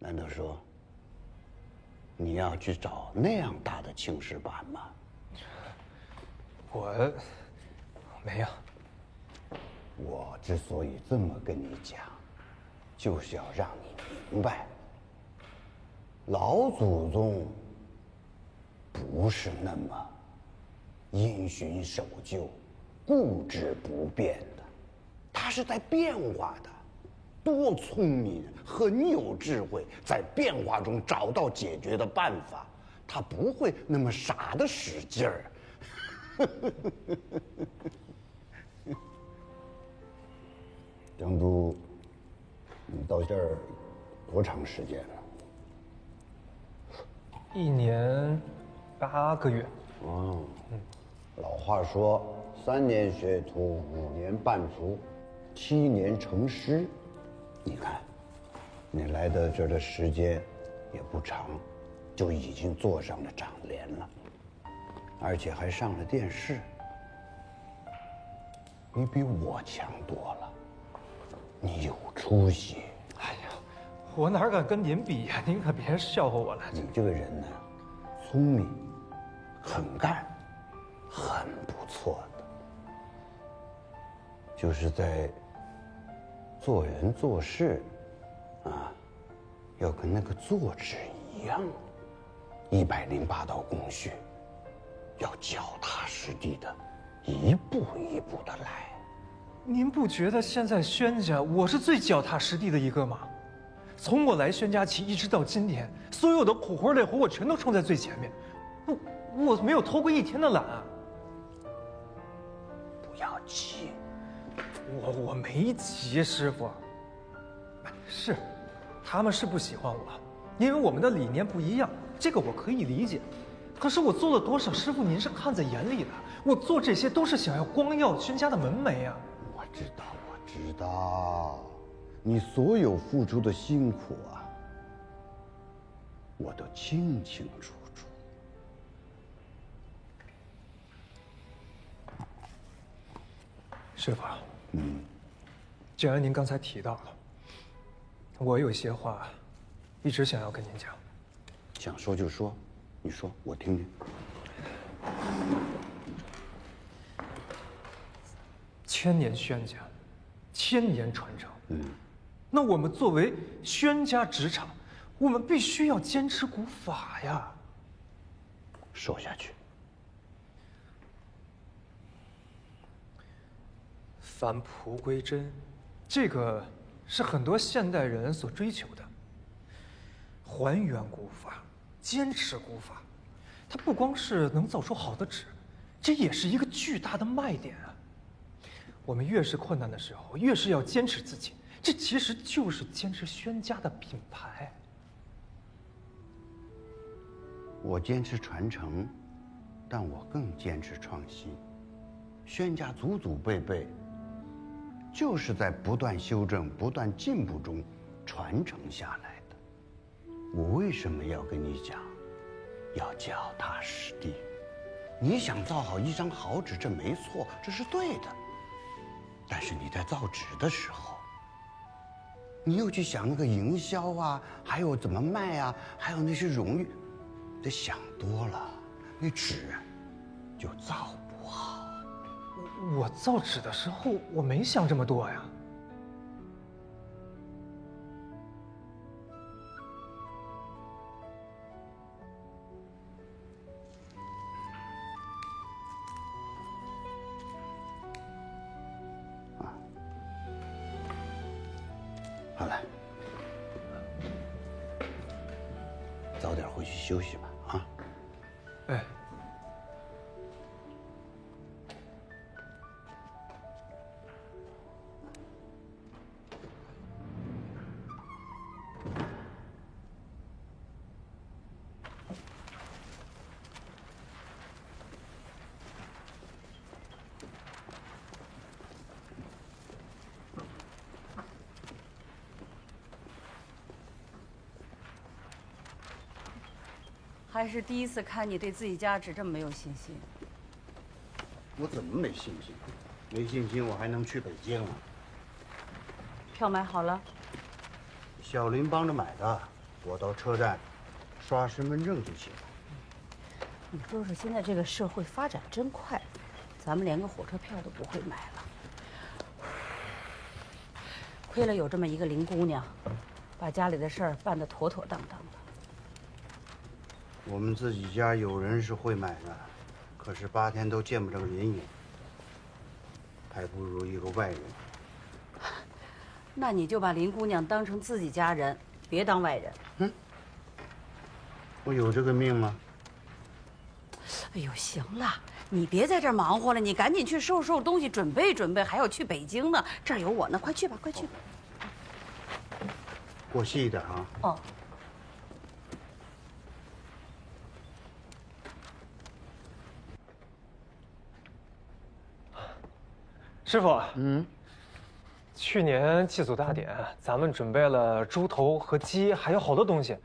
难道说你要去找那样大的青石板吗？我没有。我之所以这么跟你讲，就是要让你明白，老祖宗不是那么因循守旧、固执不变的，他是在变化的。多聪明，很有智慧，在变化中找到解决的办法，他不会那么傻的使劲儿。江都，你到这儿多长时间了？1年8个月。哦，老话说，3年学徒，5年半卒，7年成师。你看，你来到这儿的时间也不长，就已经坐上了长帘了，而且还上了电视。你比我强多了，你有出息。哎呀，我哪敢跟您比呀？您可别笑话我了。你这个人呢，聪明、肯干，很不错的，就是在做人做事，啊，要跟那个坐纸一样，108道工序，要脚踏实地的，一步一步的来。您不觉得现在宣家我是最脚踏实地的一个吗？从我来宣家起一直到今天，所有的苦活累活我全都冲在最前面，我没有偷过1天的懒啊。不要急。我没急，师傅。是，他们是不喜欢我，因为我们的理念不一样，这个我可以理解。可是我做了多少，师傅您是看在眼里的。我做这些都是想要光耀宣家的门楣啊。我知道，你所有付出的辛苦啊，我都清清楚楚。师傅，既然您刚才提到了，我有些话一直想要跟您讲。想说就说，你说我听听。千年宣家，1000年传承。那我们作为宣家职场，我们必须要坚持古法呀。说下去。返璞归真，这个是很多现代人所追求的。还原古法，坚持古法，它不光是能造出好的纸，这也是一个巨大的卖点啊。我们越是困难的时候，越是要坚持自己，这其实就是坚持宣家的品牌。我坚持传承，但我更坚持创新。宣家祖祖辈辈就是在不断修正、不断进步中传承下来的。我为什么要跟你讲，要脚踏实地？你想造好一张好纸，这没错，这是对的。但是你在造纸的时候，你又去想那个营销啊，还有怎么卖啊，还有那些荣誉，得想多了，那纸就造不好。我造纸的时候，我没想这么多呀。好了，早点回去休息吧，啊。哎。还是第一次看你对自己家纸这么没有信心。我怎么没信心？没信心我还能去北京啊？票买好了？小林帮着买的。我到车站刷身份证就行了。你说说，现在这个社会发展真快，咱们连个火车票都不会买了。亏了有这么一个林姑娘，把家里的事儿办得妥妥当当的。我们自己家有人是会买的，可是8天都见不着人影，还不如一个外人。那你就把林姑娘当成自己家人，别当外人。我有这个命吗？哎呦，行了，你别在这儿忙活了，你赶紧去收拾收拾东西，准备准备，还要去北京呢。这儿有我呢，快去吧，快去吧。过细一点啊。哦。师傅，去年祭祖大典，咱们准备了猪头和鸡，还有好多东西。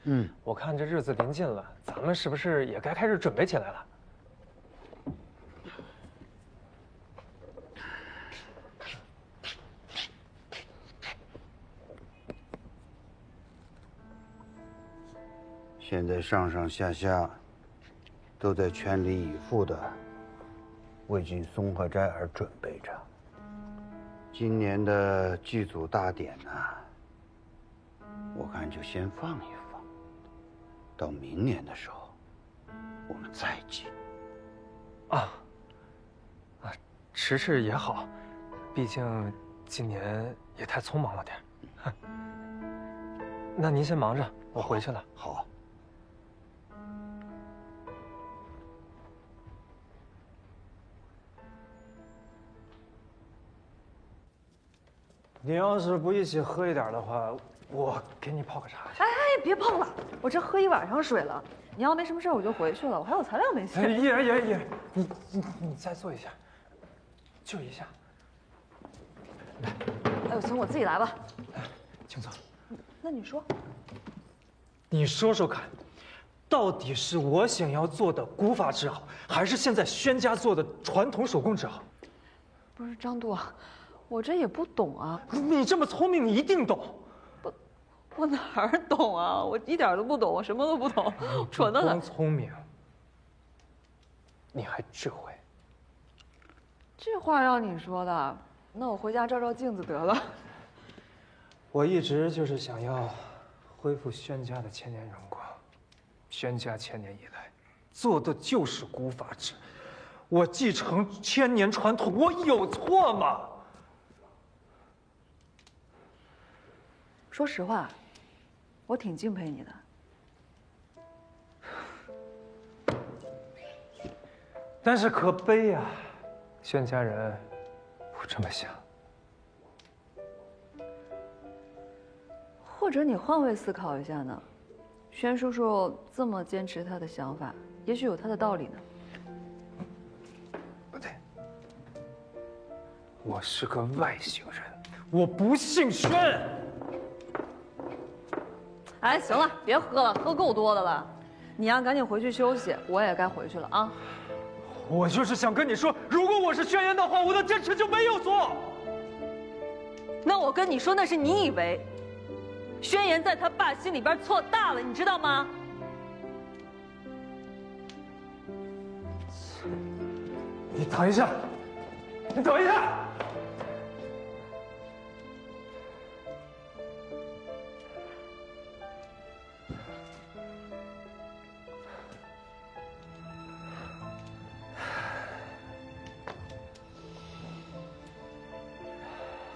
我看这日子临近了，咱们是不是也该开始准备起来了？现在上上下下都在全力以赴的为进松河斋而准备着。今年的祭祖大典呢，我看就先放一放，到明年的时候我们再祭。迟也好，毕竟今年也太匆忙了点。那您先忙着，我回去了。好。您要是不一起喝一点的话，我给你泡个茶去。哎，别泡了，我这喝一晚上水了。你要没什么事我就回去了，我还有材料没写。也，你再坐一下，就一下。来，哎呦，行，我自己来吧。请坐。那你说，你说说看，到底是我想要做的古法制好，还是现在宣家做的传统手工制好？不是张度，我这也不懂啊。你这么聪明，你一定懂。我哪儿懂啊？我一点都不懂，我什么都不懂，蠢的很。不光聪明，你还智慧。这话让你说的，那我回家照照镜子得了。我一直就是想要恢复宣家的千年荣光。宣家千年以来做的就是古法制，我继承千年传统，我有错吗？说实话，我挺敬佩你的。但是可悲呀，宣家人不这么想。或者你换位思考一下呢？宣叔叔这么坚持他的想法，也许有他的道理呢。不对，我是个外星人，我不姓宣。哎，行了，别喝了，喝够多的了。你呀，赶紧回去休息，我也该回去了啊。我就是想跟你说，如果我是宣言的话，我的坚持就没有错。那我跟你说，那是你以为。宣言在他爸心里边错大了，你知道吗？你等一下，你等一下。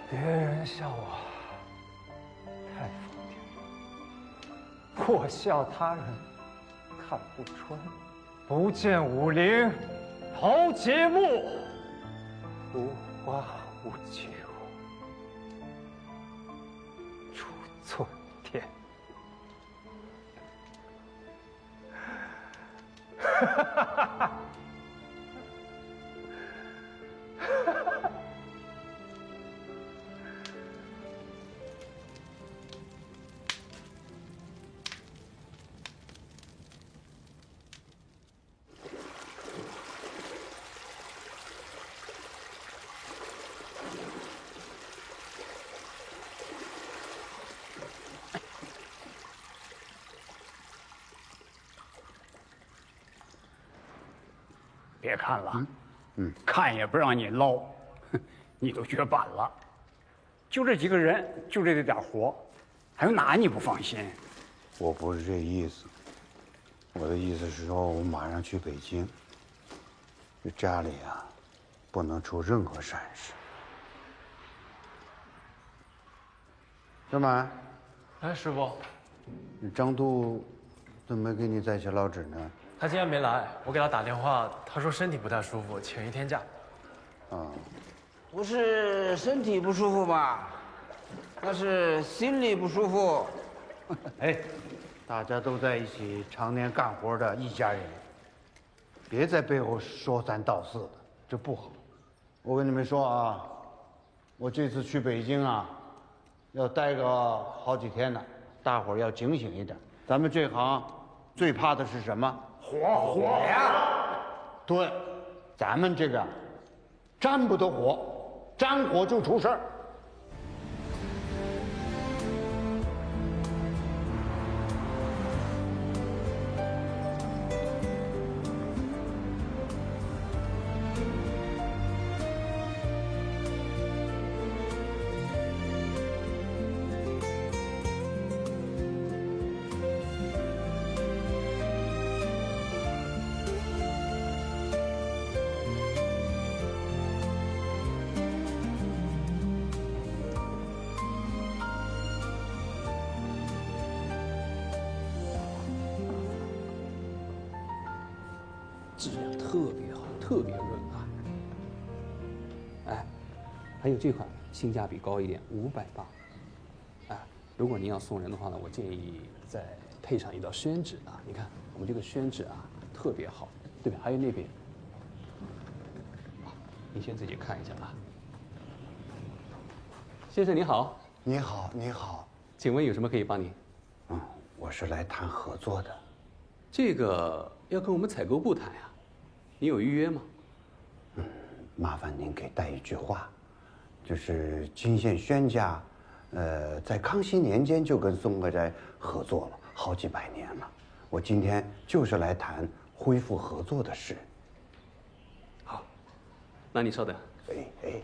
别人笑我太疯癫，我笑他人看不穿。不见武陵桃节木，无花无酒出寸天。哈哈哈哈哈！别看了，看也不让你捞，你都绝版了。就这几个人，就这点活，还有哪你不放心？我不是这意思，我的意思是说，我马上去北京，这家里啊，不能出任何闪失。小满，哎，师傅，你张度怎么没给你再写老纸呢？他今天没来，我给他打电话，他说身体不太舒服，请1天假。啊，不是身体不舒服吧？那是心里不舒服。哎，大家都在一起，常年干活的一家人，别在背后说三道四的，这不好。我跟你们说啊，我这次去北京啊，要待个好几天呢，大伙儿要警醒一点。咱们这行最怕的是什么？火呀！对，咱们这个沾不得火，沾火就出事儿。质量特别好，特别润啊！哎，还有这款性价比高一点，500磅。哎，如果您要送人的话呢，我建议再配上一道宣纸啊。你看我们这个宣纸啊，特别好，对吧？还有那边，您先自己看一下啊。先生您好，你好，你好，请问有什么可以帮您？我是来谈合作的。这个要跟我们采购部谈呀，你有预约吗？麻烦您给带一句话，就是金县宣家，在康熙年间就跟松鹤斋合作了好几百年了。我今天就是来谈恢复合作的事。好，那你稍等。哎。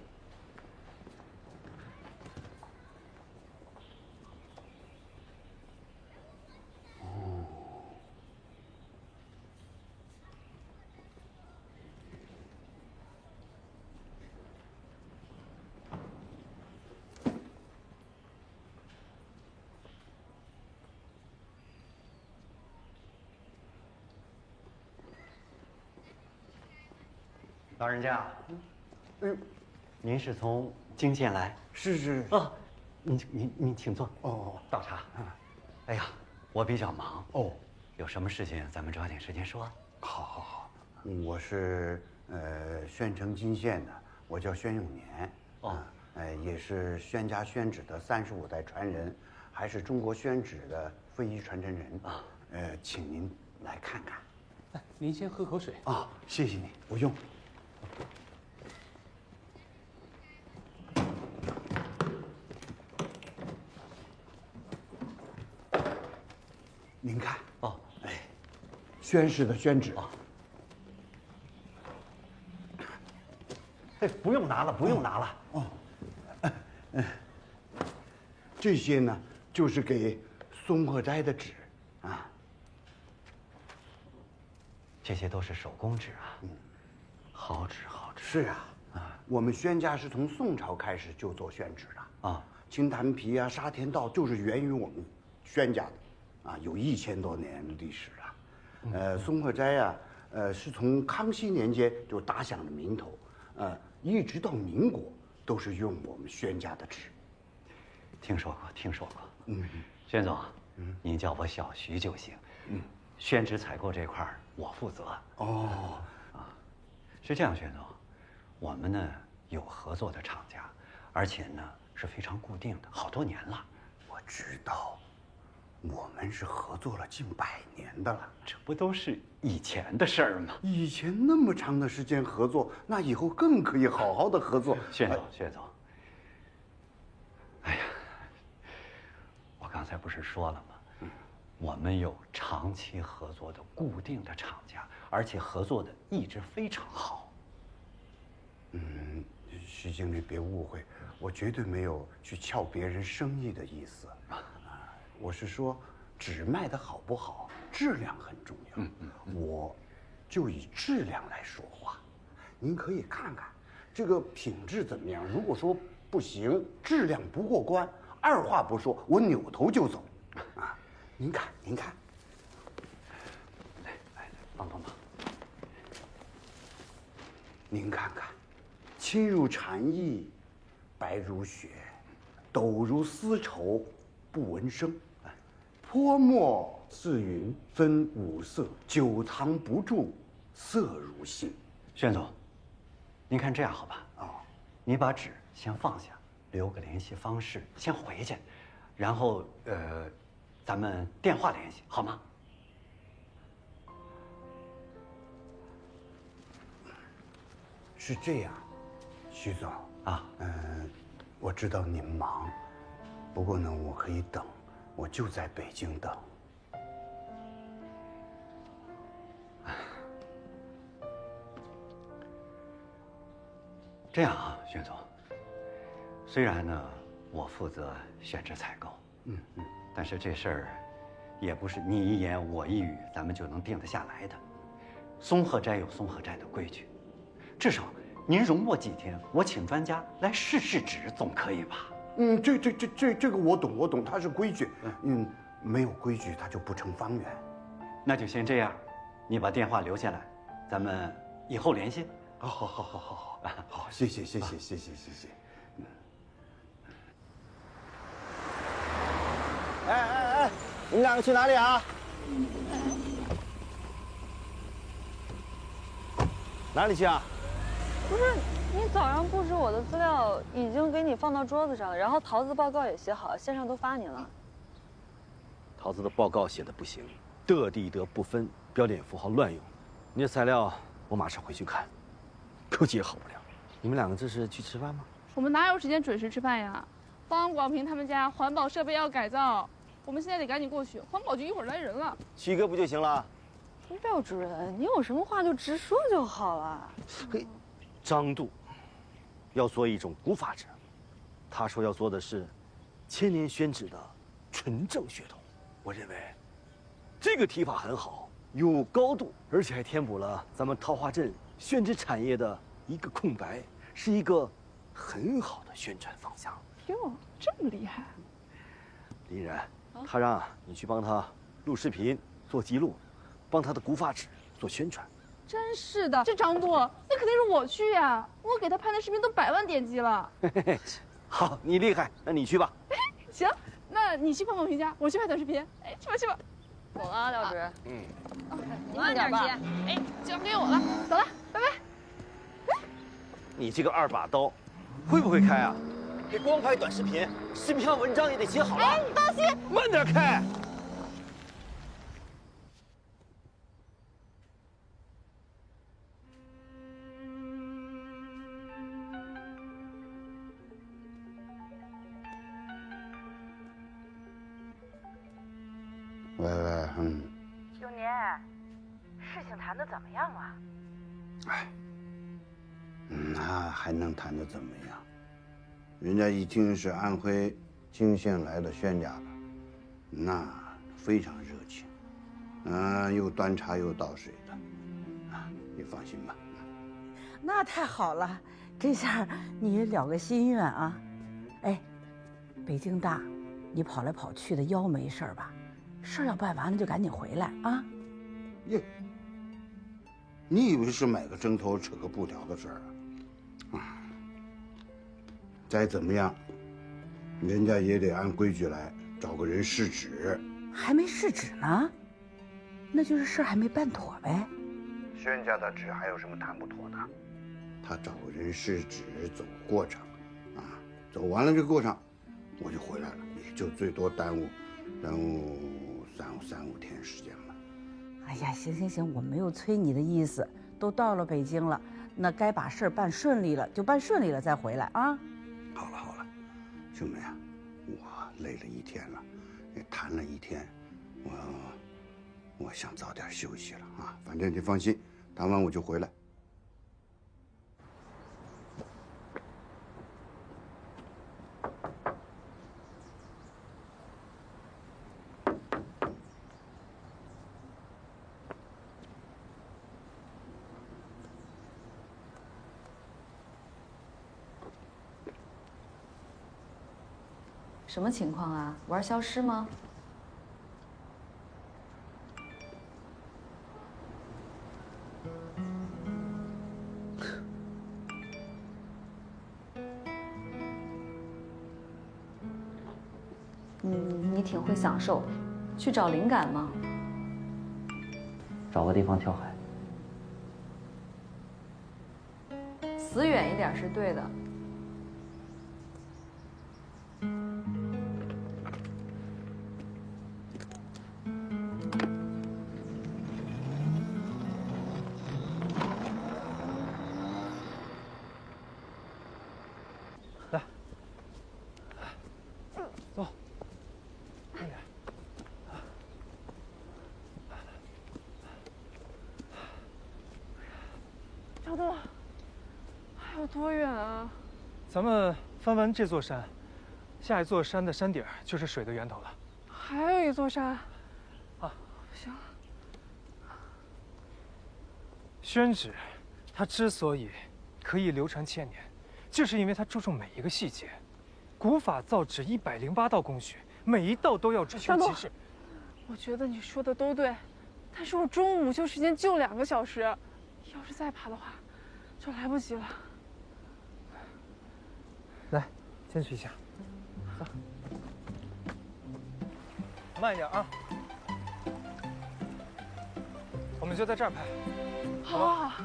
老人家，您是从京县来？是啊，您请坐。哦，倒茶。哎呀，我比较忙哦，有什么事情咱们抓紧时间说。好，我是宣城金县的，我叫宣永年。也是宣家宣纸的35代传人，还是中国宣纸的非遗传承人啊。请您来看看。哎，您先喝口水啊，谢谢你，不用。您看哦，宣氏的宣纸。不用拿了，不用拿了。这些呢，就是给松鹤斋的纸啊。这些都是手工纸啊，好纸好纸。是啊，我们宣家是从宋朝开始就做宣纸的啊，青檀皮啊、沙田稻就是源于我们宣家的，有1000多年历史了。松鹤斋啊，是从康熙年间就打响了名头，一直到民国都是用我们宣家的纸。听说过。宣总，您叫我小徐就行。宣纸采购这块儿我负责。哦，是这样，宣总，我们呢有合作的厂家，而且呢是非常固定的，好多年了。我知道，我们是合作了近100年的了。这不都是以前的事儿吗？以前那么长的时间合作，那以后更可以好好的合作。宣总，哎呀，我刚才不是说了吗？我们有长期合作的固定的厂家，而且合作的一直非常好。徐经理别误会，我绝对没有去撬别人生意的意思。我是说，纸卖的好不好，质量很重要。我就以质量来说话。您可以看看这个品质怎么样。如果说不行，质量不过关，二话不说，我扭头就走。您看，您看，来，帮帮忙。您看看，轻如蝉翼，白如雪，抖如丝绸，不闻声。泼墨似云，分五色，久藏不住，色如新。宣总，您看这样好吧？你把纸先放下，留个联系方式，先回去，然后咱们电话联系好吗？是这样，徐总啊，我知道您忙，不过呢，我可以等，我就在北京等。这样啊，宣总，虽然呢我负责选址采购，但是这事儿也不是你一言我一语咱们就能定得下来的。松鹤斋有松鹤斋的规矩，至少您容我几天，我请专家来试试纸，总可以吧？这个我懂，它是规矩。没有规矩它就不成方圆。那就先这样，你把电话留下来，咱们以后联系。好，谢谢。哎，你们两个去哪里啊？哪里去啊？不是，你早上布置我的资料已经给你放到桌子上了，然后桃子报告也写好，线上都发你了。桃子的报告写的不行，的地得不分，标点符号乱用。你的材料我马上回去看，估计也好不了。你们两个这是去吃饭吗？我们哪有时间准时吃饭呀？方广平他们家环保设备要改造，我们现在得赶紧过去。环保局一会儿来人了。去一个不就行了？廖主任，你有什么话就直说就好了。嘿，张度要做一种古法纸，他说要做的是千年宣纸的纯正血统。我认为这个提法很好，有高度，而且还填补了咱们桃花镇宣纸产业的一个空白，是一个很好的宣传方向。哟，这么厉害！林然，他让你去帮他录视频、做记录，帮他的古法纸做宣传。真是的，这张度，那肯定是我去呀！我给他拍的视频都100万点击了。好，你厉害，那你去吧。行，那你去方广平家，我去拍短视频。哎，去吧。走了啊，廖主任。你慢点吧。哎，交给我了，走了，拜拜。你这个2把刀，会不会开啊？别光拍短视频，视频文章也得写好了。哎，你放心，慢点开。喂，永年，事情谈得怎么样啊？那还能谈得怎么样？人家一听是安徽泾县来的宣家的，那非常热情，又端茶又倒水的，你放心吧。那太好了，这下你也了个心愿啊！哎，北京大，你跑来跑去的腰没事吧？事儿要办完了就赶紧回来啊！耶，你以为是买个针头扯个布条的事儿啊？再怎么样，人家也得按规矩来，找个人试纸。还没试纸呢，那就是事儿还没办妥呗。宣家的纸还有什么谈不妥的？他找个人试纸，走过程，走完了这个过程，我就回来了，也就最多耽误3、5天时间了。哎呀，行，我没有催你的意思，都到了北京了，那该把事儿办顺利了就办顺利了再回来啊。好了，兄妹啊，我累了1天了，也谈了1天，我想早点休息了啊。反正你放心，谈完我就回来。什么情况啊？玩消失吗？你挺会享受，去找灵感吗？找个地方跳海。死远一点是对的。来，走，慢点。小豆，还有多远啊？咱们翻完这座山，下一座山的山顶就是水的源头了。还有一座山。啊，行了。宣纸，它之所以可以流传千年，就是因为它注重每一个细节。古法造纸108道工序，每一道都要追求极致。我觉得你说的都对，但是我中午午休时间就2个小时，要是再爬的话，就来不及了。来，坚持一下，走，慢一点啊。我们就在这儿拍。好啊。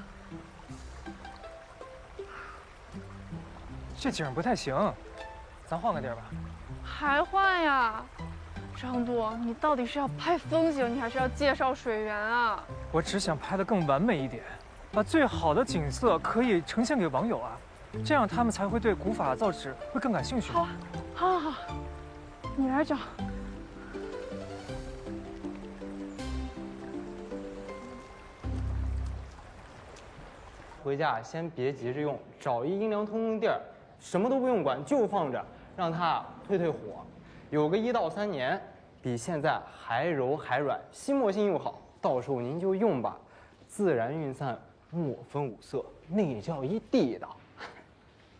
这景不太行，咱换个地儿吧。还换呀？张度，你到底是要拍风景，你还是要介绍水源啊？我只想拍得更完美一点，把最好的景色可以呈现给网友啊，这样他们才会对古法造纸会更感兴趣。好，好，你来找。回家先别急着用，找一阴凉通风地儿，什么都不用管，就放着，让它退火，有个1到3年，比现在还柔还软，吸墨性又好。到时候您就用吧，自然晕散，墨分5色，那叫一地道。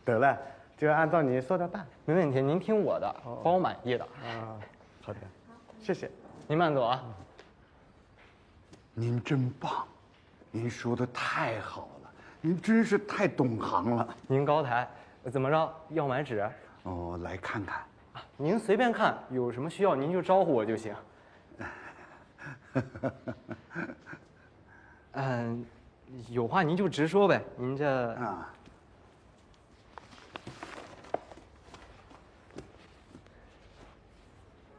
得了，就按照你说的办。没问题，您听我的，包满意的。啊，好的，谢谢。您慢走啊。您真棒，您说的太好了，您真是太懂行了。您高抬，怎么着？要买纸？哦，来看看。您随便看，有什么需要您就招呼我就行。有话您就直说呗。您这啊，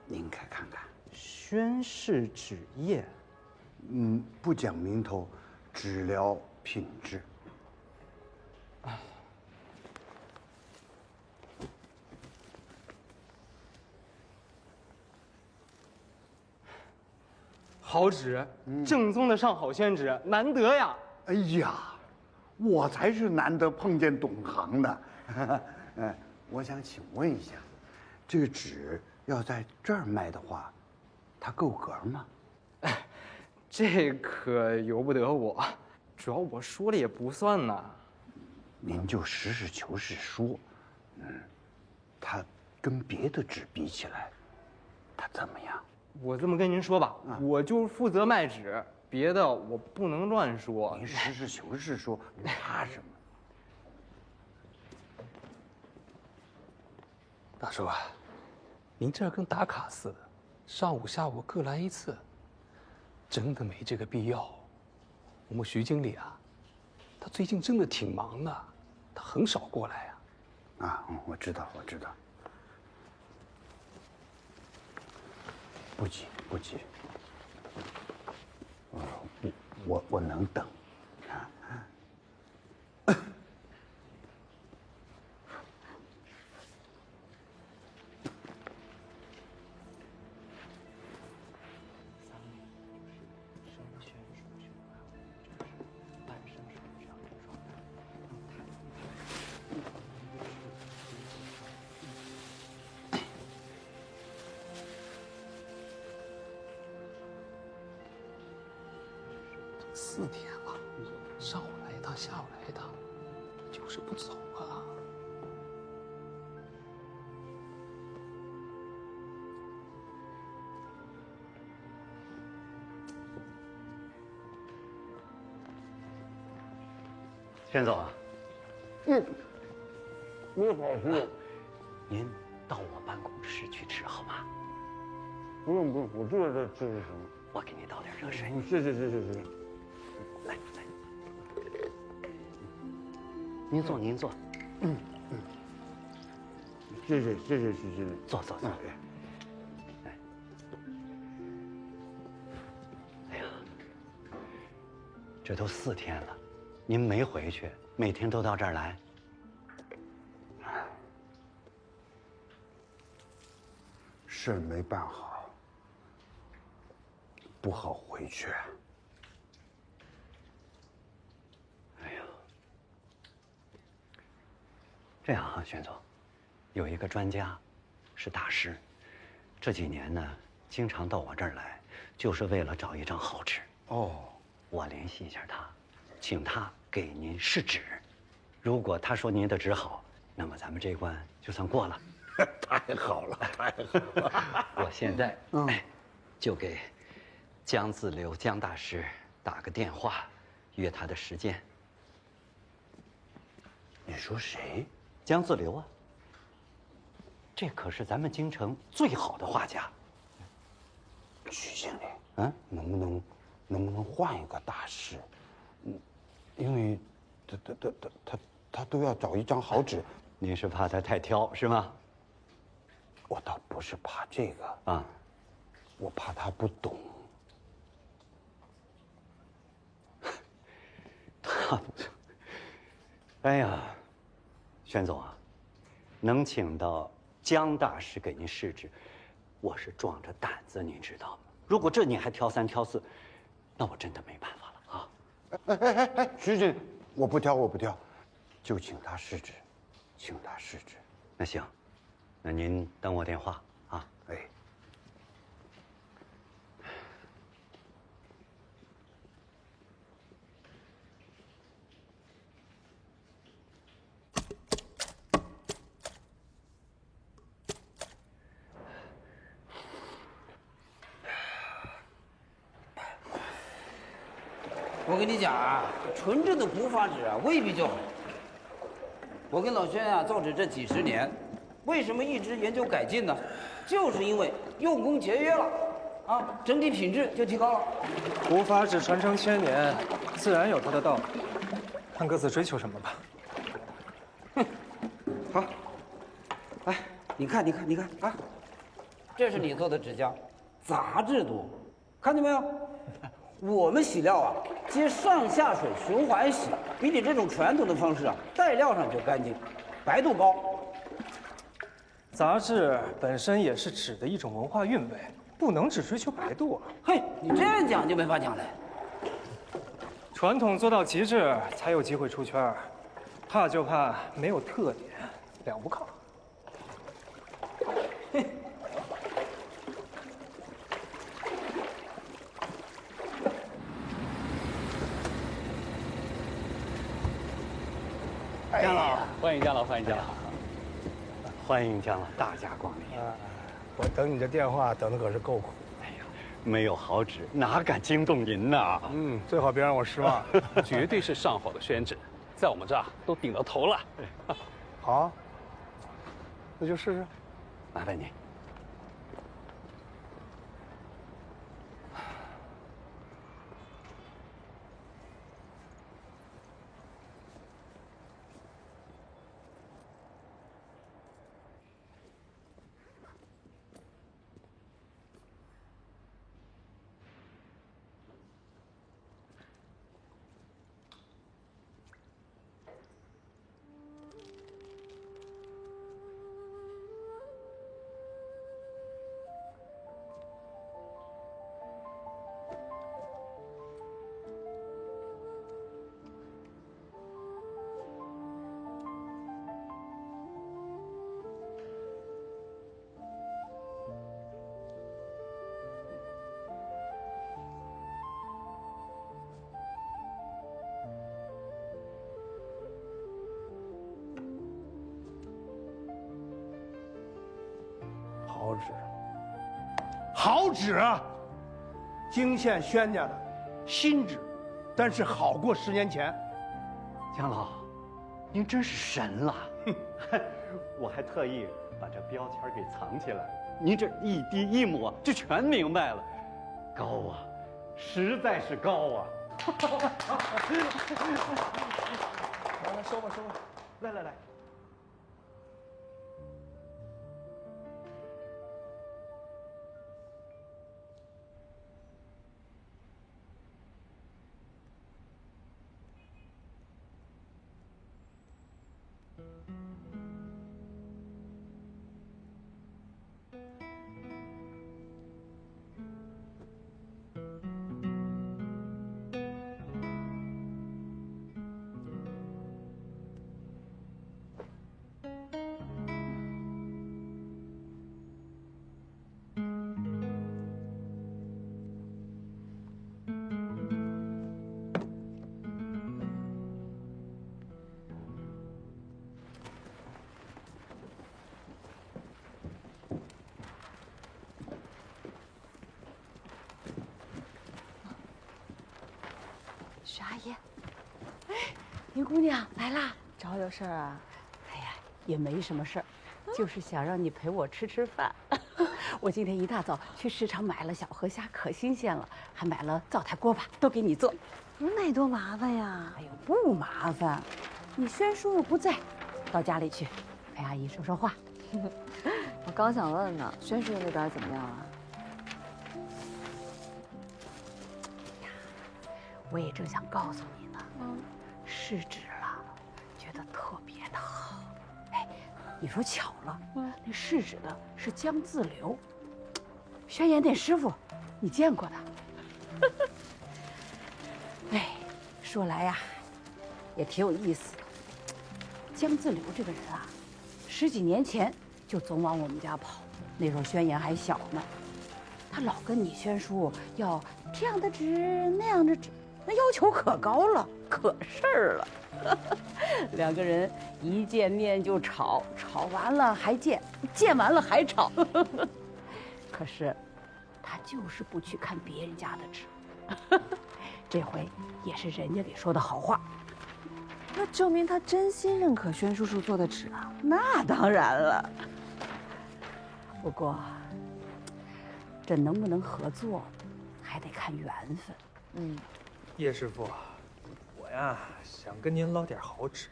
您看看。宣誓纸业，不讲名头，只聊品质。好纸，正宗的上好宣纸，难得呀！哎呀，我才是难得碰见懂行的。我想请问一下，这个纸要在这儿卖的话，它够格吗？这可由不得我，主要我说了也不算呐。您就实事求是说，它跟别的纸比起来，它怎么样？我这么跟您说吧，我就负责卖纸，别的我不能乱说。您实事求是说，你怕什么？大叔啊，您这跟打卡似的，上午下午各来1次，真的没这个必要。我们徐经理啊，他最近真的挺忙的，他很少过来呀。我知道。不急，我能等。4天了，上午来一趟，下午来一趟，就是不走啊。宣总啊，你好吃。您到我办公室去吃好吗？不用，我这在吃什么？我给你倒点热水。是。来，您坐。谢谢。坐。哎呀，这都4天了，您没回去，每天都到这儿来。事没办好，不好回去。哎呀，这样啊，宣总，有一个专家，是大师，这几年呢，经常到我这儿来，就是为了找一张好纸。哦，我联系一下他，请他给您试纸。如果他说您的纸好，那么咱们这关就算过了。太好了。我现在就给江自流江大师打个电话，约他的时间。你说谁？江自流啊，这可是咱们京城最好的画家。徐经理，能不能换一个大师？因为他都要找一张好纸。您是怕他太挑是吗？我倒不是怕这个啊，我怕他不懂。他不懂。哎呀，宣总啊，能请到江大师给您试纸，我是壮着胆子，您知道吗？如果这你还挑3挑4，那我真的没办法了啊！哎，徐经理，我不挑，就请他试纸，那行，那您等我电话啊。哎。我跟你讲啊，纯正的古法纸啊，未必就好。我跟老轩啊造纸这几10年，为什么一直研究改进呢？就是因为用工节约了，啊，整体品质就提高了。古法纸传承1000年，自然有它的道理，看各自追求什么吧。好，哎，你看啊，这是你做的纸浆，杂质多，看见没有？我们洗料啊，接上下水循环洗，比你这种传统的方式啊，带料上就干净，白度高。杂质本身也是纸的一种文化韵味，不能只追求白度啊。嘿，你这样讲就没法讲了。传统做到极致，才有机会出圈儿，怕就怕没有特点，了不靠。嘿。江老，欢迎江老，欢迎江老，欢迎江老大驾光临。我等你这电话等的可是够苦。哎呀，没有好纸哪敢惊动您呐？最好别让我失望。绝对是上好的宣纸，在我们这儿都顶到头了。好，那就试试。麻烦你。好纸，好纸啊！泾县宣家的新纸，但是好过10年前。姜老，您真是神了！我还特意把这标签给藏起来，您这一滴一抹就全明白了。高啊，实在是高啊！来收吧收吧，来。徐阿姨，哎，林姑娘来啦，找我有事儿啊？哎呀，也没什么事儿，就是想让你陪我吃吃饭。我今天一大早去市场买了小河虾，可新鲜了，还买了灶台锅巴，都给你做。那多麻烦呀！哎呦，不麻烦，你轩叔又不在，到家里去陪阿姨说说话。我刚想问呢，轩叔那边怎么样啊？我也正想告诉你呢，试纸了，觉得特别的好。哎，你说巧了，那试纸的是江自流，宣盐店师傅，你见过的。哎，说来呀，也挺有意思的。江自流这个人啊，10几年前就总往我们家跑，那时候宣盐还小呢，他老跟你宣叔要这样的纸，那样的纸。那要求可高了，可事儿了。2个人一见面就吵，吵完了还见，见完了还吵。可是他就是不去看别人家的纸。这回也是人家给说的好话，那证明他真心认可轩叔叔做的纸啊。那当然了。不过这能不能合作，还得看缘分。叶师傅，我呀想跟您捞点好纸。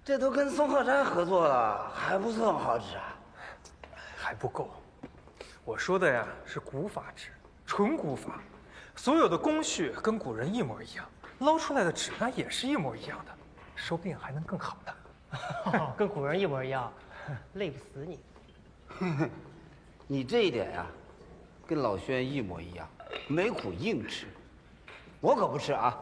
这都跟松鹤斋合作了，还不算好纸啊？还不够。我说的呀是古法纸，纯古法，所有的工序跟古人一模一样，捞出来的纸那也是一模一样的，说不定还能更好呢。跟古人一模一样，累不死你。你这一点呀，跟老轩一模一样，没苦硬吃，我可不吃啊。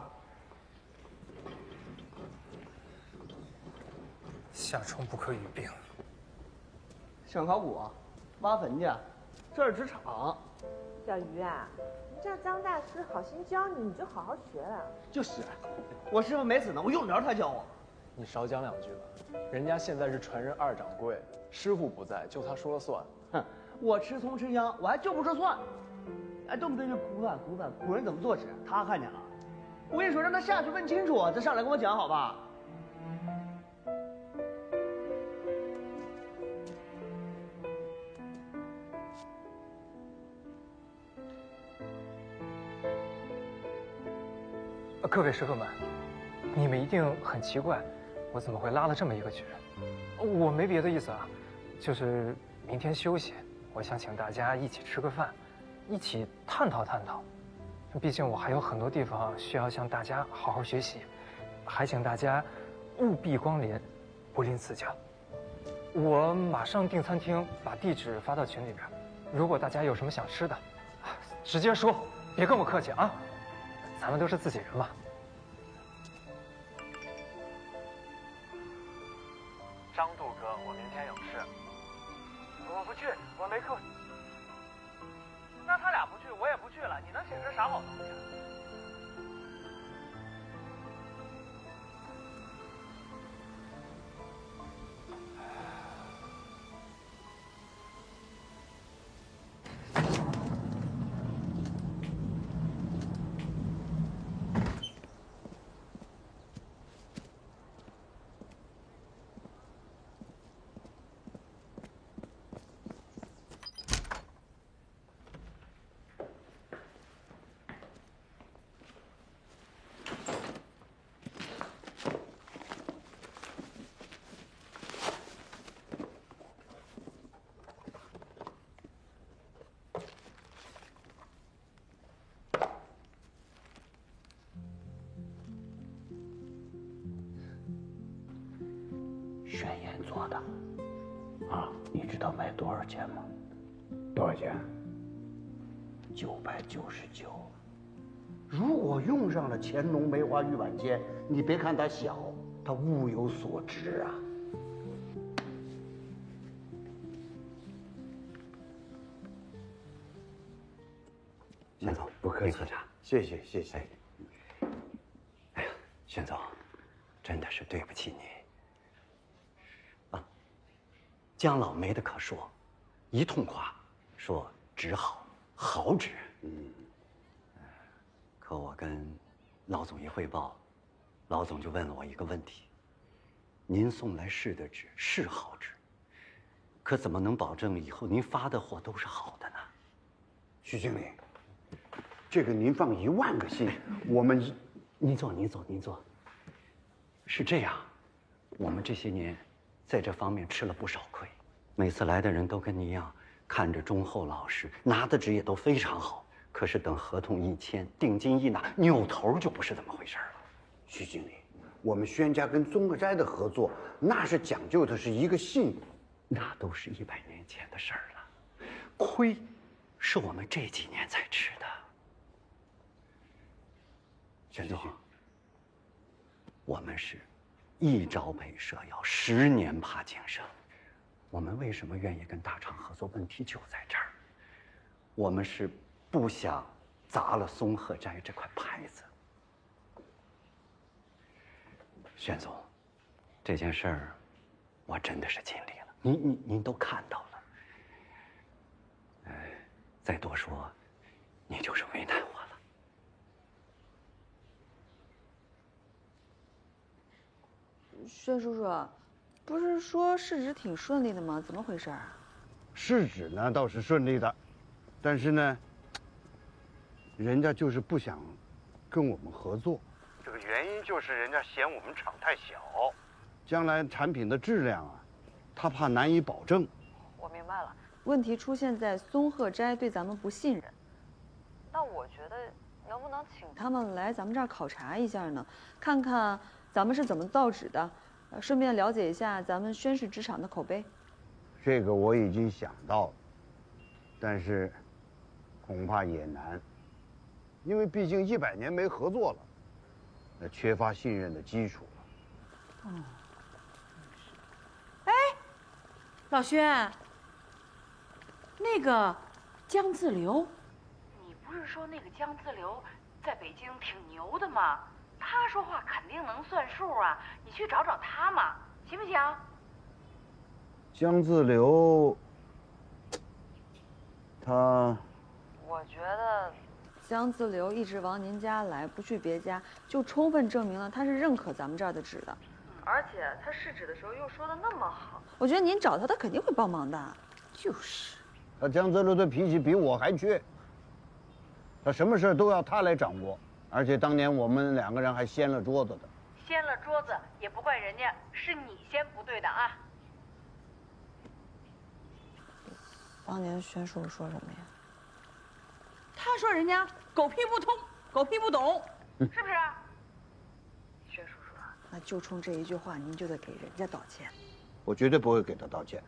夏虫不可语冰。上考古，挖坟去，这是纸厂。小鱼啊，你这张大师好心教你，你就好好学了。就是，我师傅没死呢，我用不着他教我。你少讲2句吧，人家现在是传人2掌柜，师傅不在，就他说了算。哼，我吃葱吃姜，我还就不说算。哎，动不动就古法，古人怎么做纸，他看见了。我跟你说，让他下去问清楚，再上来跟我讲，好吧？各位师傅们，你们一定很奇怪，我怎么会拉了这么一个局？我没别的意思啊，就是明天休息，我想请大家一起吃个饭，一起探讨探讨。毕竟我还有很多地方需要向大家好好学习，还请大家务必光临，不吝赐教。我马上订餐厅，把地址发到群里边。如果大家有什么想吃的，直接说，别跟我客气啊，咱们都是自己人嘛。张杜哥，我明天有事。我不去，我没空。那他俩不去，我也不去了。你能请这啥好东西？宣言做的，啊，你知道卖多少钱吗？多少钱？999。如果用上了乾隆梅花玉碗间，你别看它小，它物有所值啊。宣总，不客气，谢谢谢谢。哎呀，宣总，真的是对不起你。啊，姜老没得可说，一通夸，说纸好，好纸。可我跟老总一汇报，老总就问了我一个问题：您送来试的纸是好纸，可怎么能保证以后您发的货都是好的呢？徐经理，这个您放10000个心，我们您坐。是这样，我们这些年在这方面吃了不少亏，每次来的人都跟你一样，看着忠厚老实，拿的纸也都非常好。可是等合同一签，定金一拿，扭头就不是这么回事了。徐经理，我们宣家跟宗克斋的合作，那是讲究的是一个信，那都是100年前的事儿了，亏是我们这几年才吃的。宣总，我们是一朝被蛇咬，10年怕井绳。我们为什么愿意跟大厂合作？问题就在这儿，我们是不想砸了松鹤斋这块牌子。宣总，这件事儿，我真的是尽力了，您都看到了。再多说，你就是为难我了。薛叔叔，不是说试纸挺顺利的吗？怎么回事啊？试纸呢倒是顺利的，但是呢，人家就是不想跟我们合作。这个原因就是人家嫌我们厂太小，将来产品的质量啊，他怕难以保证。我明白了，问题出现在松鹤斋对咱们不信任。那我觉得能不能请他们来咱们这儿考察一下呢？看看咱们是怎么造纸的，顺便了解一下咱们宣氏纸厂的口碑。这个我已经想到了，但是恐怕也难，因为毕竟100年没合作了，那缺乏信任的基础了。哎，老薛，那个江自流，你不是说那个江自流在北京挺牛的吗？他说话肯定能算数啊，你去找找他嘛，行不行？江自流，他，我觉得江自流一直往您家来，不去别家，就充分证明了他是认可咱们这儿的纸的。而且他试纸的时候又说的那么好，我觉得您找他，他肯定会帮忙的。就是，他江自流的脾气比我还倔，他什么事都要他来掌握，而且当年我们2个人还掀了桌子的。掀了桌子也不怪人家，是你先不对的啊。当年宣叔叔说什么呀？他说人家狗屁不通，狗屁不懂，是不是？薛叔叔，那就冲这一句话，您就得给人家道歉。我绝对不会给他道歉。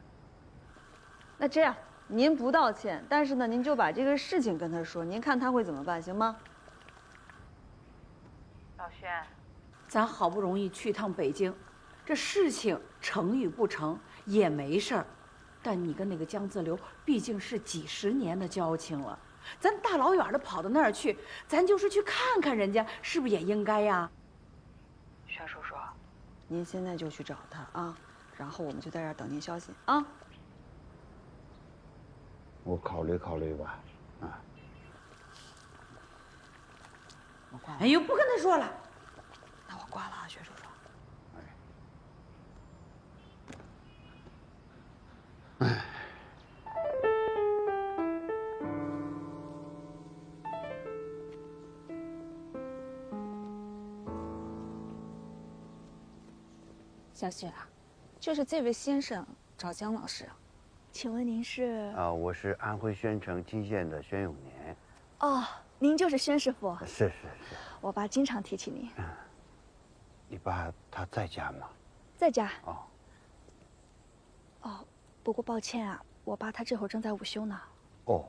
那这样，您不道歉，但是呢，您就把这个事情跟他说，您看他会怎么办，行吗？老薛，咱好不容易去趟北京，这事情成与不成也没事儿，但你跟那个江自流毕竟是几10年的交情了，咱大老远的跑到那儿去，咱就是去看看人家，是不是也应该呀？薛叔叔，您现在就去找他啊，然后我们就在这儿等您消息啊。我考虑考虑吧，啊。我挂了。哎呦，不跟他说了。那我挂了啊，薛叔叔。哎。小雪啊，就是这位先生找姜老师，请问您是？我是安徽宣城蓟县的宣永年。哦，您就是宣师傅。是。我爸经常提起您。你爸他在家吗？在家。哦。哦，不过抱歉啊，我爸他这会儿正在午休呢。哦，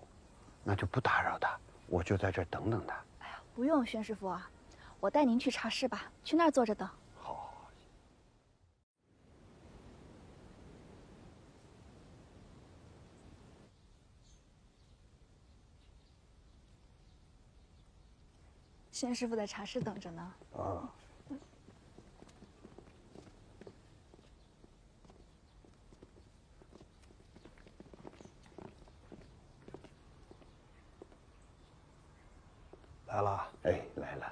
那就不打扰他，我就在这儿等等他。哎呀，不用，宣师傅啊，我带您去茶室吧，去那儿坐着等。宣师傅在茶室等着呢。啊。来了。哎，来了。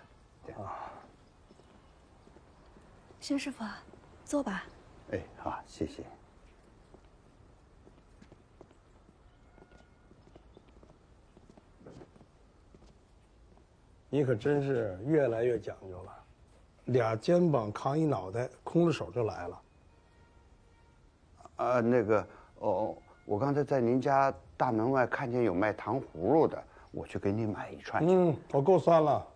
啊。宣师傅啊，坐吧。哎，好，谢谢。你可真是越来越讲究了，俩肩膀扛一脑袋，空着手就来了。我刚才在您家大门外看见有卖糖葫芦的，我去给你买一串。我够酸了。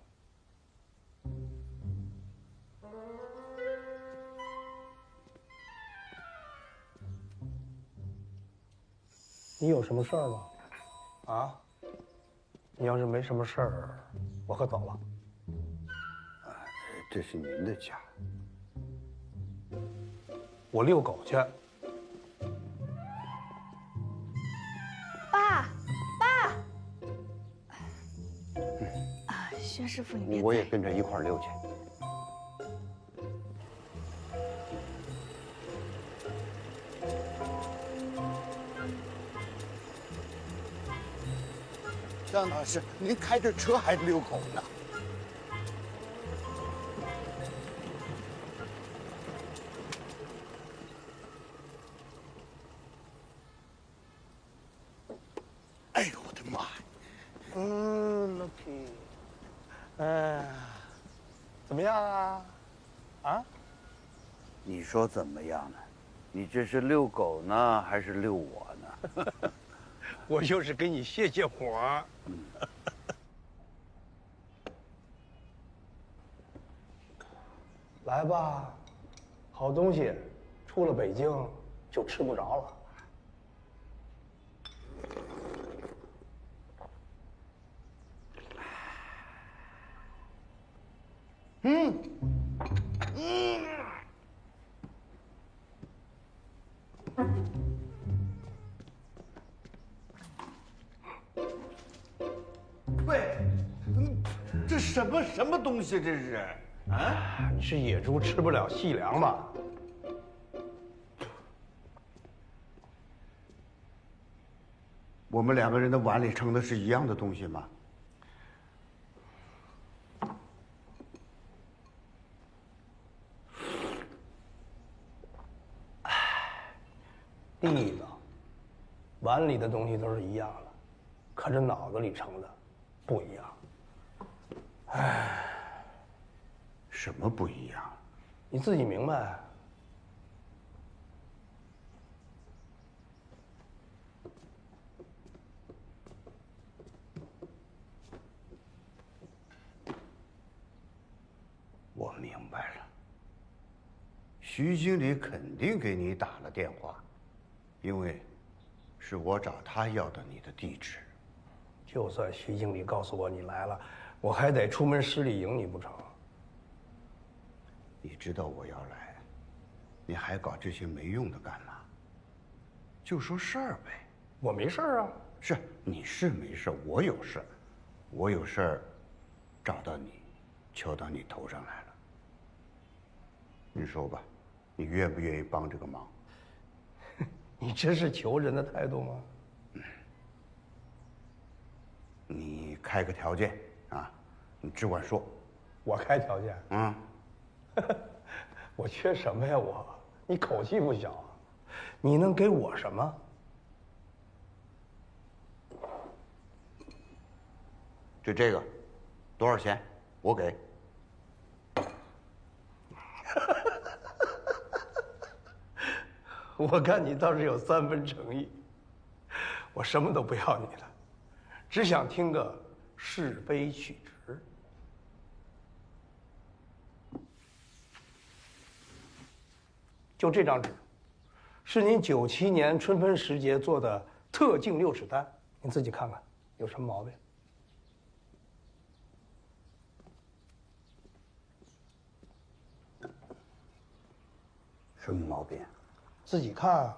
你有什么事儿吗？啊？你要是没什么事儿，我可走了。这是您的家。我遛狗去。爸。啊，宣师傅，你别。我也跟着一块儿溜去。张老师，您开着车还遛狗呢？哎呦我的妈呀！Lucky， 哎，怎么样啊？啊？你说怎么样呢？你这是遛狗呢，还是遛我呢？我就是给你泄泄火。来吧，好东西，出了北京就吃不着了。喂，这什么东西这是？啊？你是野猪，吃不了细粮吧？我们两个人的碗里盛的是一样的东西吗？地道，碗里的东西都是一样的，可这脑子里盛的不一样。唉，什么不一样？你自己明白。我明白了，徐经理肯定给你打了电话，因为是我找他要的你的地址。就算徐经理告诉我你来了，我还得出门施礼迎你不成？你知道我要来，你还搞这些没用的干嘛？就说事儿呗。我没事儿啊。是，你是没事，我有事，我有事儿，找到你，敲到你头上来了。你说吧，你愿不愿意帮这个忙？你这是求人的态度吗？你开个条件啊，你只管说。我开条件？嗯。我缺什么呀？你口气不小啊！你能给我什么？就这个，多少钱？我给。我看你倒是有3分诚意。我什么都不要你了，只想听个是非曲直。就这张纸，是您97年春分时节做的特净6尺单，您自己看看有什么毛病？什么毛病？自己看啊。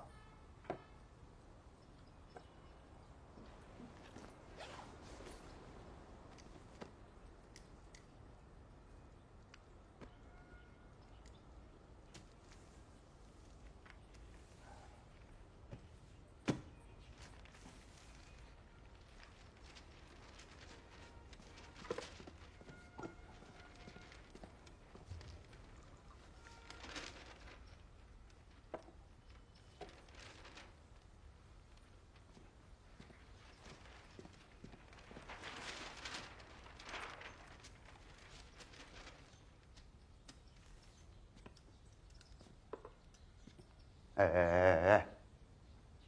哎，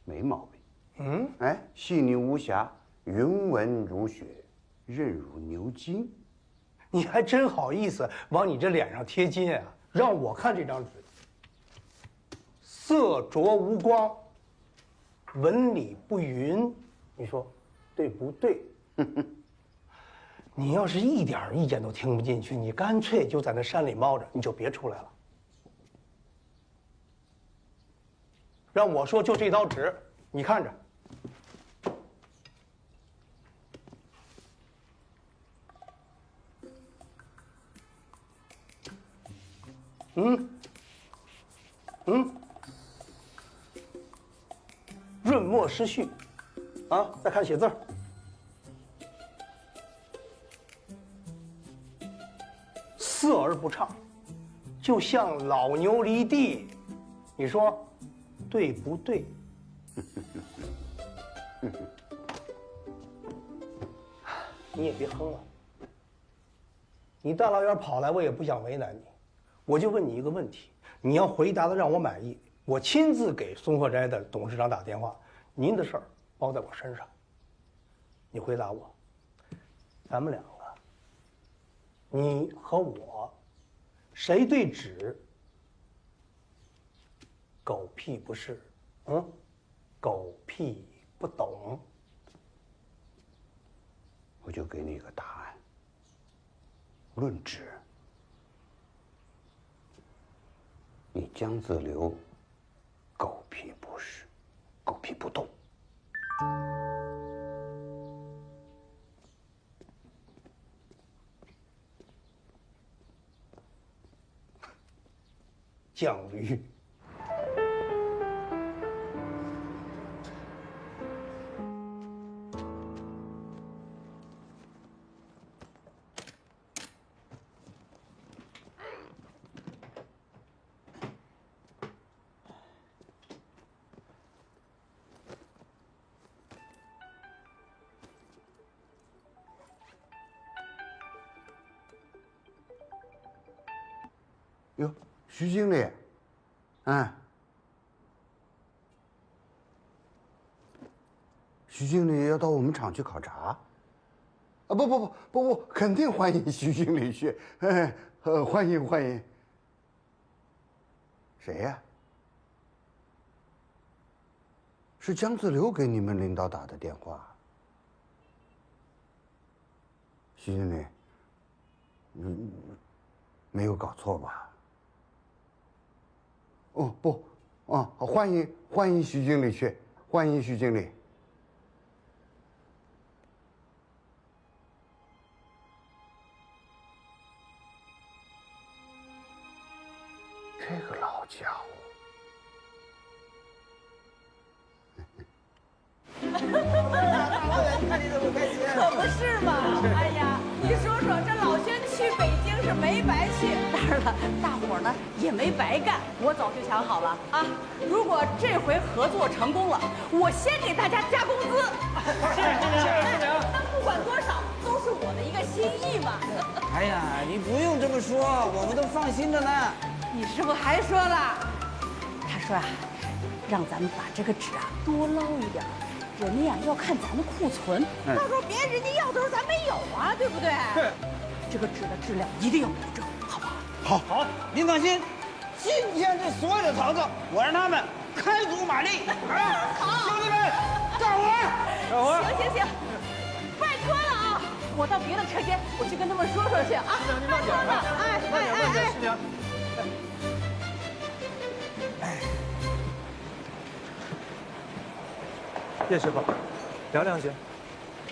没毛病。嗯，哎，细腻无瑕，云纹如雪，韧如牛筋。你还真好意思往你这脸上贴金啊？让我看这张纸，色浊无光，纹理不匀，你说对不对？你要是一点意见都听不进去，你干脆就在那山里猫着，你就别出来了。让我说，就这刀纸，你看着。润墨失序，啊，再看写字儿，色而不畅，就像老牛犁地，你说对不对？你也别哼了，你大老远跑来，我也不想为难你，我就问你一个问题，你要回答的让我满意，我亲自给松鹤斋的董事长打电话，您的事儿包在我身上。你回答我，咱们两个，你和我，谁对纸狗屁不是？狗屁不懂。我就给你一个答案。论纸，你江自流狗屁不是，狗屁不动。犟驴。哟，徐经理，徐经理要到我们厂去考察。啊，不，肯定欢迎徐经理去，欢迎欢迎。谁呀？是江自流给你们领导打的电话。徐经理，没有搞错吧？哦不，欢迎徐经理去，欢迎徐经理。这个老家伙，看你这么开心。可不是嘛！哎呀，你说说，这老轩去北京是没白去，当然了，大伙儿呢也没白干。我早就想好了啊，如果这回合作成功了，我先给大家加工资。是，但不管多少，都是我的一个心意嘛。哎呀，你不用这么说，我们都放心着呢。你师傅还说了，他说啊，让咱们把这个纸啊多捞一点。人家呀要看咱的库存，到时候别人家要的时候咱没有啊，对不对？对，这个纸的质量一定要保证，好不好？好，您放心，今天这所有的厂子，我让他们开足马力。好，兄弟们，干活！干活！行，拜托了啊！我到别的车间，我去跟他们说说去啊。你慢点，慢点，师娘。叶师傅，聊两句。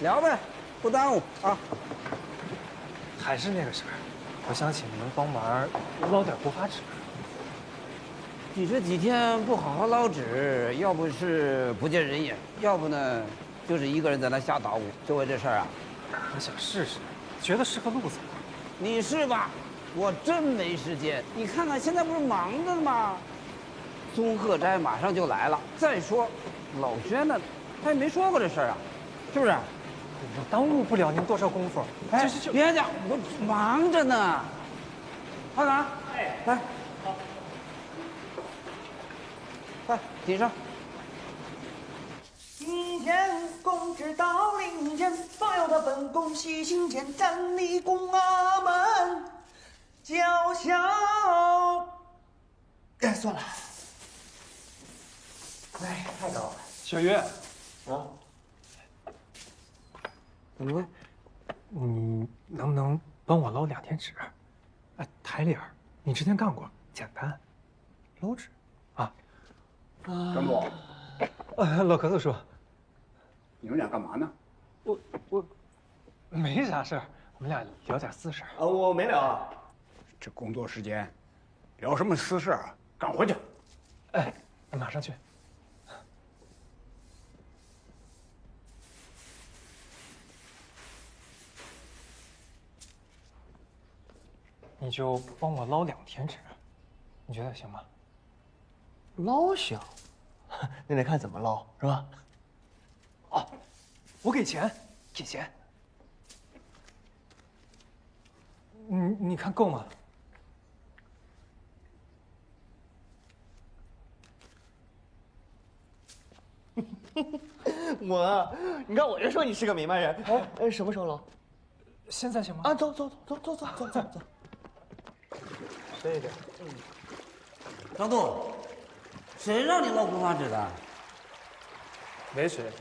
聊呗，不耽误啊。还是那个事儿，我想请您帮忙捞点国法纸。你这几天不好好捞纸，要不是不见人影，要不呢就是一个人在那瞎捣鼓。就为这事儿啊，我想试试，觉得是个路子。你是吧？我真没时间。你看看现在不是忙着呢吗？宗鹤斋马上就来了。再说，老轩呢，他也没说过这事儿啊，是不是？我耽误不了您多少功夫。哎，别讲，我忙着呢。阿达，来，好，快顶上。一天公知到林间，所有的本宫细心间，站立宫阿门，叫嚣。哎，算了，哎，太高了。小鱼，啊，怎么了？你能不能帮我捞2天纸？哎，台里儿，你之前干过，简单。捞纸，啊。张总，老咳嗽说，你们俩干嘛呢？我没啥事儿，我们俩聊点私事。我没聊啊。这工作时间，聊什么私事啊？干活去。哎，马上去。你就帮我捞2天纸，你觉得行吗？捞行，那得看怎么捞，是吧？哦，我给钱，给钱。你看够吗？你看我就说你是个明白人。哎，什么时候捞？现在行吗？啊，走。这个，张度，谁让你捞国法纸的？没谁，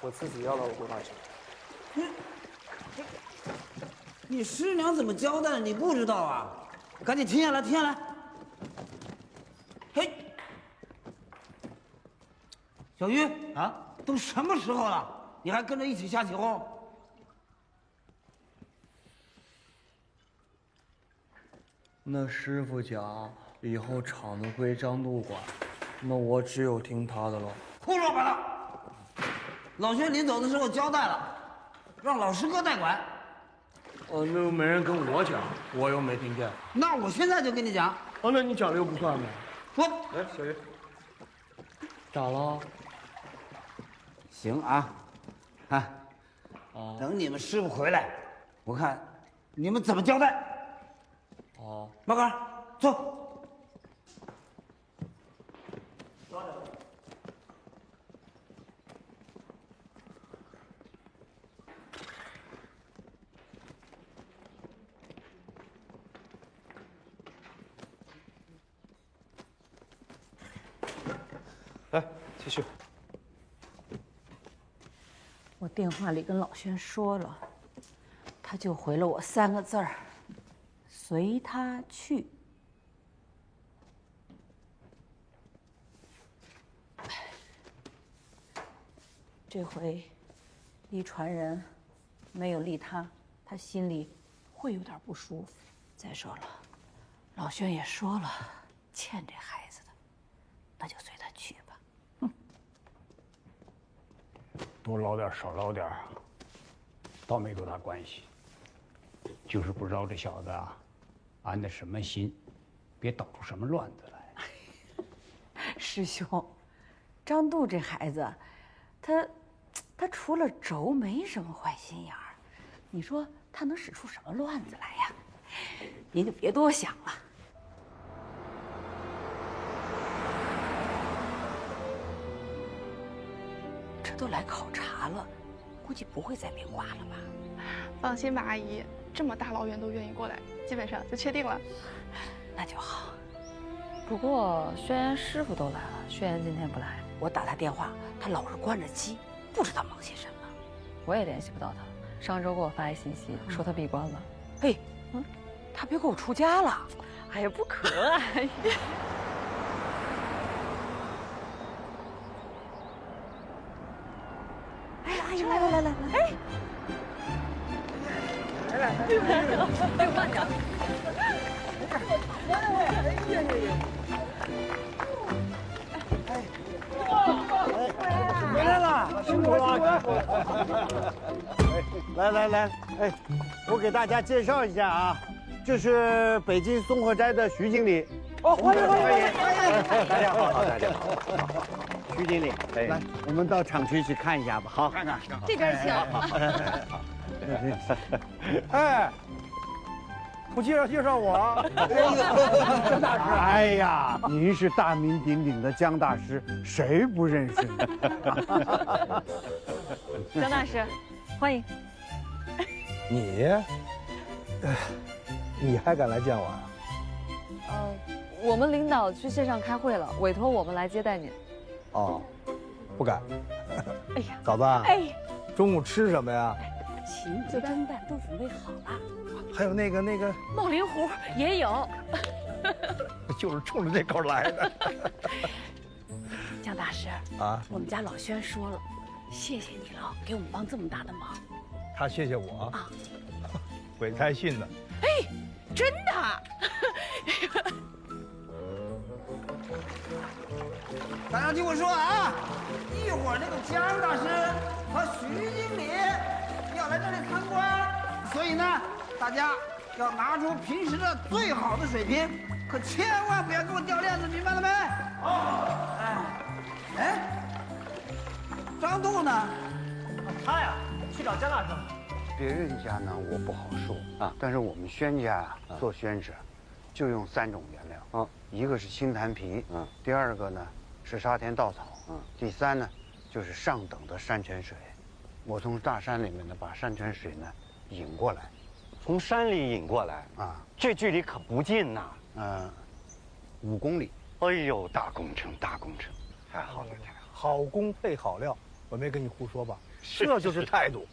我自己要捞国法纸。你师娘怎么交代的？你不知道啊？赶紧停下来，停下来！嘿，小鱼啊，都什么时候了，你还跟着一起瞎起哄？那师傅讲以后厂子归张度管，那我只有听他的了。胡说八道！老薛临走的时候交代了，让老师哥代管。那又没人跟我讲，我又没听见。那我现在就跟你讲。那你讲了又不算呗？我，哎，小鱼，咋了？行啊，等你们师傅回来，我看你们怎么交代。马杆，走。来，继续。我电话里跟老轩说了，他就回了我3个字儿：随他去。这回一传人没有利他，他心里会有点不舒服。再说了，老轩也说了，欠这孩子的，那就随他去吧。多捞点，少捞点，倒没多大关系，就是不知道这小子啊，安的什么心，别捣出什么乱子来。师兄，张度这孩子，他除了轴没什么坏心眼儿，你说他能使出什么乱子来呀？您就别多想了。这都来考察了，估计不会再变卦了吧？放心吧，阿姨，这么大老远都愿意过来，基本上就确定了。那就好。不过轩辕师傅都来了，轩辕今天不来，我打他电话，他老是关着机，不知道忙些什么。我也联系不到他。上周给我发一信息，说他闭关了。嘿，他别给我出家了。哎呀，不可啊！哎呀，阿姨，来，哎，哎呦，慢点。回来了，辛苦了。来，哎，我给大家介绍一下啊，这是北京松鹤斋的徐经理。哦，欢迎！大家好，徐经理，来，我们到厂区去看一下吧。好，看看。这边请。哎，不介绍我？江大师，哎呀，您是大名鼎鼎的江大师，谁不认识呢？江大师，欢迎。你还敢来见我啊？我们领导去线上开会了，委托我们来接待您。哦，不敢。哎呀，嫂子，哎，中午吃什么呀？芹子蒸蛋都准备好了，还有那个冒灵糊也有。就是冲着这口来的。江大师啊，我们家老轩说了，谢谢你了，给我们帮这么大的忙。他谢谢我啊，鬼才信呢。哎，真的。大家听我说啊，一会儿那个江大师和徐经理要来这里参观，所以呢，大家要拿出平时的最好的水平，可千万不要给我掉链子，明白了没？好。哎，张度呢？他呀，去找江大师。别人家呢，我不好说啊，但是我们轩家做宣纸，就用3种原料啊，一个是青檀皮，第二个呢是沙田稻草，第三呢就是上等的山泉水。我从大山里面呢把山泉水呢引过来，从山里引过来啊，这距离可不近呐。 5公里。哎呦，大工程，大工程，太好了，太好了。好工配好料，我没跟你胡说吧？这就是态度。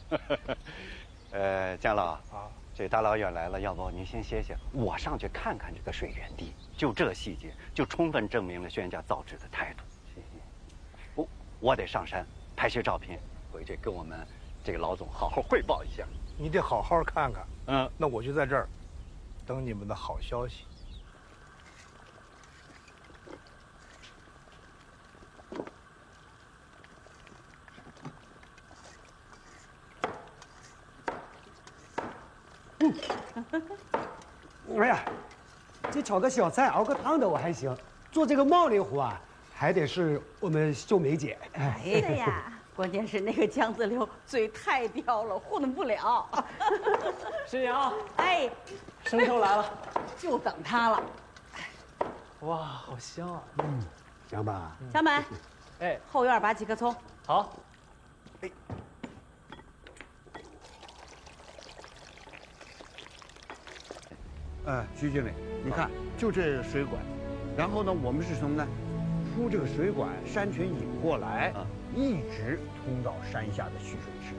江老啊，这大老远来了，要不您先歇歇，我上去看看这个水源地。就这细节，就充分证明了轩家造纸的态度。谢谢。我得上山拍些照片，回去跟我们这个老总好好汇报一下。你得好好看看。那我就在这儿等你们的好消息。 哎呀，这炒个小菜，熬个汤的我还行，做这个冒灵糊啊，还得是我们秀梅姐。对的呀，关键是那个江子溜嘴太刁了，糊弄不了。师娘，哎，生抽来了，就等他了。哇，好香啊！香吧？小满，哎，后院拔几颗葱。好。徐经理，你看，就这水管，然后呢，我们是什么呢？铺这个水管，山泉引过来，一直通到山下的蓄水池。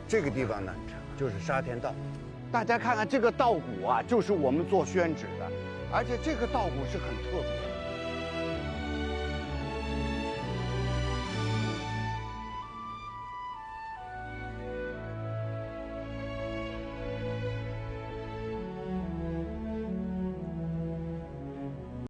这个地方呢，就是沙田稻。大家看看这个稻谷啊，就是我们做宣纸的，而且这个稻谷是很特别的。